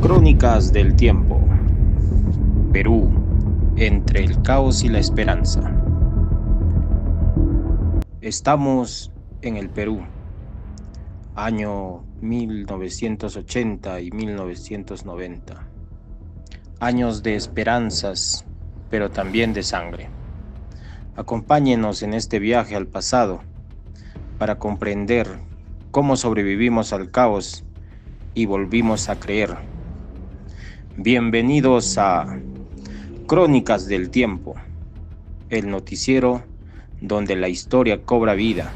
Crónicas del tiempo. Perú, entre el caos y la esperanza. Estamos en el Perú, año 1980 y 1990. Años de esperanzas, pero también de sangre. Acompáñenos en este viaje al pasado para comprender cómo sobrevivimos al caos y volvimos a creer. Bienvenidos a Crónicas del Tiempo, el noticiero donde la historia cobra vida.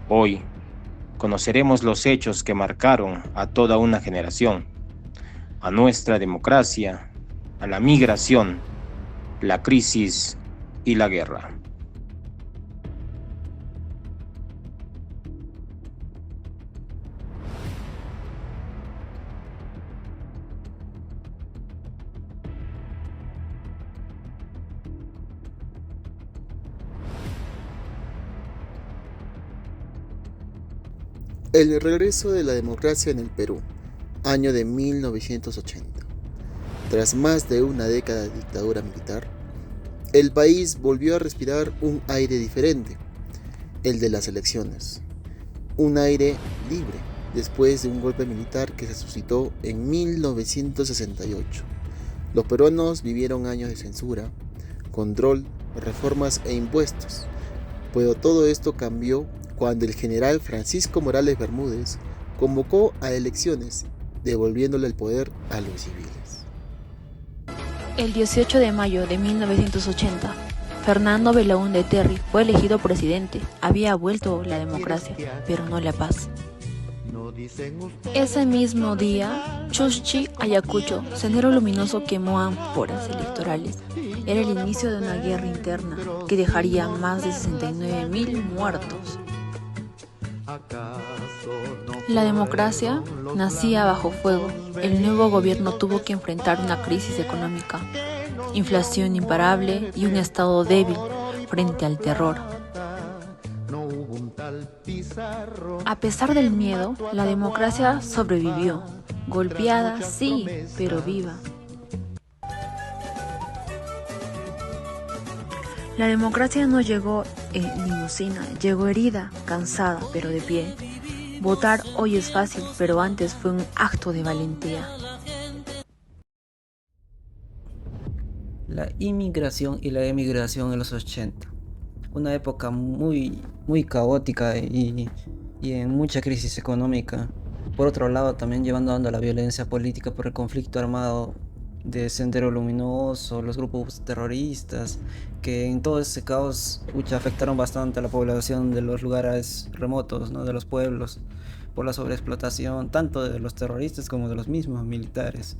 Hoy conoceremos los hechos que marcaron a toda una generación, a nuestra democracia, a la migración, la crisis y la guerra. El regreso de la democracia en el Perú, año de 1980. Tras más de una década de dictadura militar, el país volvió a respirar un aire diferente, el de las elecciones. Un aire libre, después de un golpe militar que se suscitó en 1968. Los peruanos vivieron años de censura, control, reformas e impuestos, pero todo esto cambió cuando el general Francisco Morales Bermúdez convocó a elecciones, devolviéndole el poder a los civiles. El 18 de mayo de 1980, Fernando Belaúnde Terry fue elegido presidente. Había vuelto la democracia, pero no la paz. Ese mismo día, Chuschi Ayacucho, sendero luminoso, quemó ánforas electorales. Era el inicio de una guerra interna que dejaría más de 69.000 muertos. La democracia nacía bajo fuego. El nuevo gobierno tuvo que enfrentar una crisis económica, inflación imparable y un estado débil frente al terror. A pesar del miedo, la democracia sobrevivió. Golpeada, sí, pero viva. La democracia no llegó en limusina, llegó herida, cansada, pero de pie. Votar hoy es fácil, pero antes fue un acto de valentía. La inmigración y la emigración en los 80. Una época muy caótica y en mucha crisis económica. Por otro lado, también llevando a la violencia política por el conflicto armado de Sendero Luminoso, los grupos terroristas, que en todo ese caos afectaron bastante a la población de los lugares remotos, ¿no? De los pueblos, por la sobreexplotación tanto de los terroristas como de los mismos militares.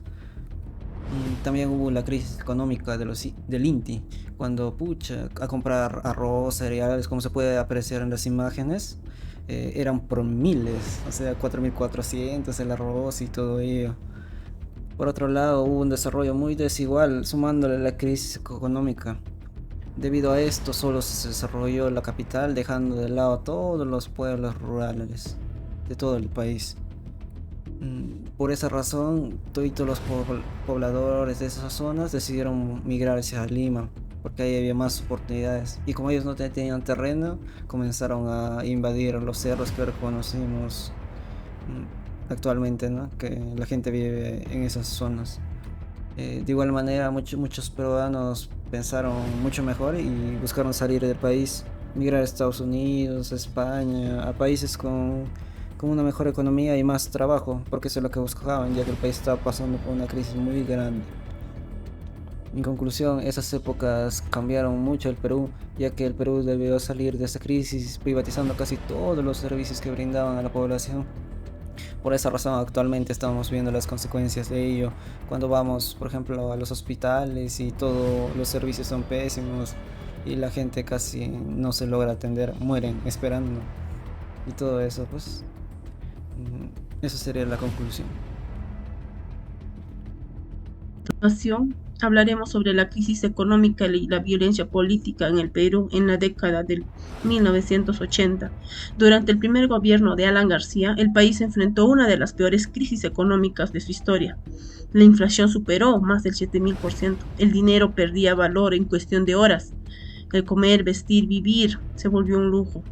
Y también hubo la crisis económica del INTI, cuando a comprar arroz, cereales, como se puede apreciar en las imágenes, eran por miles, o sea, 4.400 el arroz y todo ello. Por otro lado, hubo un desarrollo muy desigual, sumándole la crisis económica. Debido a esto, solo se desarrolló la capital, dejando de lado a todos los pueblos rurales de todo el país. Por esa razón, todos los pobladores de esas zonas decidieron migrar hacia Lima, porque ahí había más oportunidades. Y como ellos no tenían terreno, comenzaron a invadir los cerros que ahora conocemos actualmente, ¿no? Que la gente vive en esas zonas. De igual manera, muchos peruanos pensaron mucho mejor y buscaron salir del país, migrar a Estados Unidos, a España, a países con una mejor economía y más trabajo, porque eso es lo que buscaban, ya que el país estaba pasando por una crisis muy grande. En conclusión, esas épocas cambiaron mucho el Perú, ya que el Perú debió salir de esa crisis privatizando casi todos los servicios que brindaban a la población. Por esa razón actualmente estamos viendo las consecuencias de ello. Cuando vamos, por ejemplo, a los hospitales y todos los servicios son pésimos y la gente casi no se logra atender, mueren esperando. Y todo eso, pues, eso sería la conclusión. continuación, hablaremos sobre la crisis económica y la violencia política en el Perú en la década del 1980. Durante el primer gobierno de Alan García, el país enfrentó una de las peores crisis económicas de su historia. La inflación superó más del 7000%. El dinero perdía valor en cuestión de horas. El comer, vestir, vivir se volvió un lujo.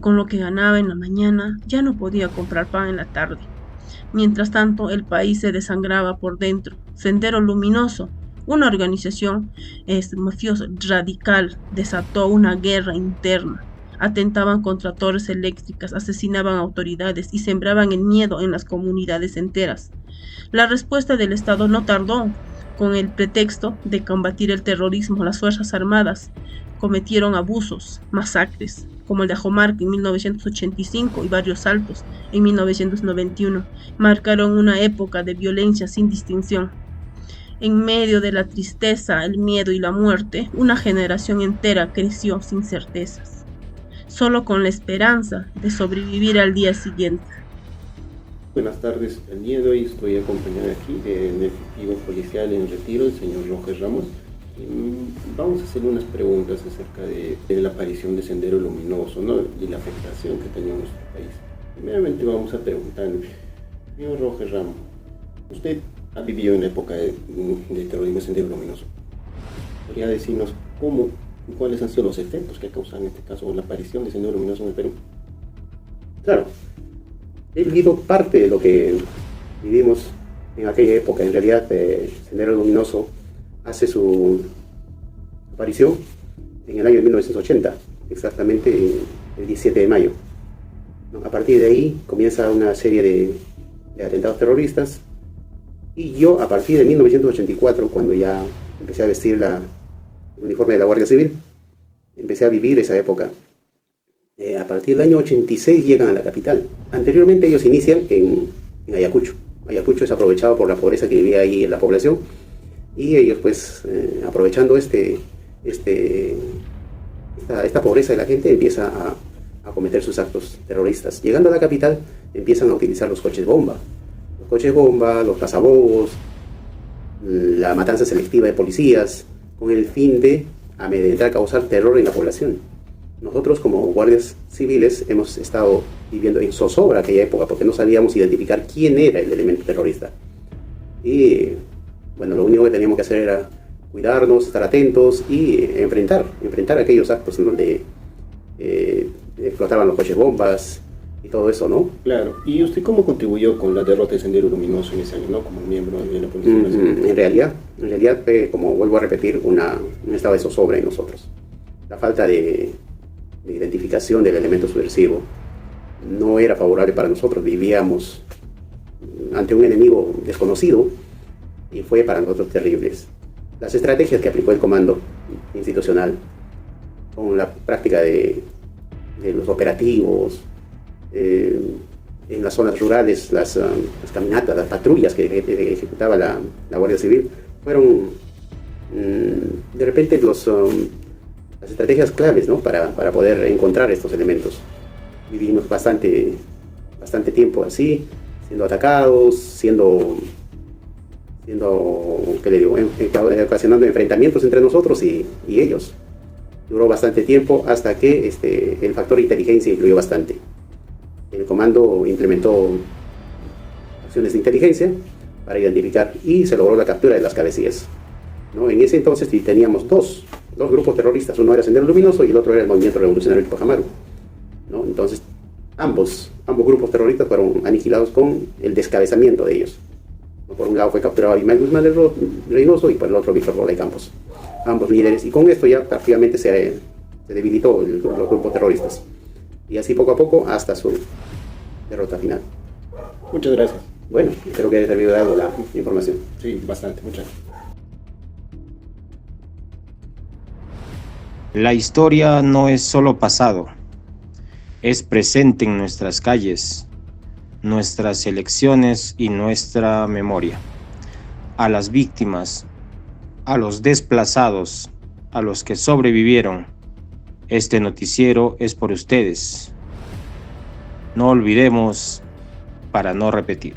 Con lo que ganaba en la mañana, ya no podía comprar pan en la tarde. Mientras tanto, el país se desangraba por dentro. Sendero Luminoso, una organización mafiosa radical, desató una guerra interna. Atentaban contra torres eléctricas, asesinaban autoridades y sembraban el miedo en las comunidades enteras. La respuesta del Estado no tardó. Con el pretexto de combatir el terrorismo, las Fuerzas Armadas cometieron abusos, masacres, como el de Ajomarca en 1985 y Barrios Altos en 1991, marcaron una época de violencia sin distinción. En medio de la tristeza, el miedo y la muerte, una generación entera creció sin certezas, solo con la esperanza de sobrevivir al día siguiente. Buenas tardes, Daniel. Hoy estoy acompañado aquí del efectivo policial en retiro, el señor Roger Ramos. Vamos a hacerle unas preguntas acerca de la aparición de Sendero Luminoso, ¿no? Y la afectación que tenía en nuestro país. Primeramente vamos a preguntarle, señor Roger Ramos, usted ha vivido en la época de terrorismo de Sendero Luminoso. ¿Podría decirnos cuáles han sido los efectos que ha causado en este caso la aparición de Sendero Luminoso en el Perú? Claro, he vivido parte de lo que vivimos en aquella época. En realidad, Sendero Luminoso hace su aparición en el año 1980, exactamente el 17 de mayo. A partir de ahí comienza una serie de atentados terroristas, y yo a partir de 1984, cuando ya empecé a vestir el uniforme de la Guardia Civil, empecé a vivir esa época. A partir del año 86 llegan a la capital. Anteriormente ellos inician en Ayacucho. Ayacucho es aprovechado por la pobreza que vivía ahí en la población, y ellos pues aprovechando esta pobreza de la gente, empieza a cometer sus actos terroristas. Llegando a la capital empiezan a utilizar los coches bomba, los cazabobos, la matanza selectiva de policías, con el fin de amedrentar, causar terror en la población. Nosotros como guardias civiles hemos estado viviendo en zozobra aquella época, porque no sabíamos identificar quién era el elemento terrorista. Y bueno, lo único que teníamos que hacer era cuidarnos, estar atentos y enfrentar aquellos actos en donde explotaban los coches bombas y todo eso, ¿no? Claro. ¿Y usted cómo contribuyó con la derrota de Sendero Luminoso en ese año, ¿no? Como miembro de la Policía Nacional? En realidad, como vuelvo a repetir, un estado de zozobra en nosotros. La falta de identificación del elemento subversivo no era favorable para nosotros. Vivíamos ante un enemigo desconocido y fue para nosotros terribles. Las estrategias que aplicó el comando institucional, con la práctica de los operativos, en las zonas rurales, las caminatas, las patrullas que ejecutaba la Guardia Civil, fueron de repente las estrategias claves, ¿no? para poder encontrar estos elementos. Vivimos bastante tiempo así, siendo atacados, ¿qué le digo?, ocasionando enfrentamientos entre nosotros y ellos. Duró bastante tiempo hasta que el factor inteligencia influyó bastante. El comando implementó acciones de inteligencia para identificar, y se logró la captura de las cabecillas, ¿no? En ese entonces teníamos dos grupos terroristas. Uno era Sendero Luminoso y el otro era el Movimiento Revolucionario Tupajamaru, ¿no? Entonces ambos grupos terroristas fueron aniquilados con el descabezamiento de ellos. Por un lado fue capturado Abimael Guzmán Reynoso y por el otro Víctor Rola y Campos, ambos líderes, y con esto ya prácticamente se debilitó los grupos terroristas, y así poco a poco hasta su derrota final. Muchas gracias. Bueno, espero que haya servido de algo la información. Sí, bastante, muchas gracias. La historia no es solo pasado, es presente en nuestras calles, nuestras elecciones y nuestra memoria. A las víctimas, a los desplazados, a los que sobrevivieron, este noticiero es por ustedes. No olvidemos para no repetir.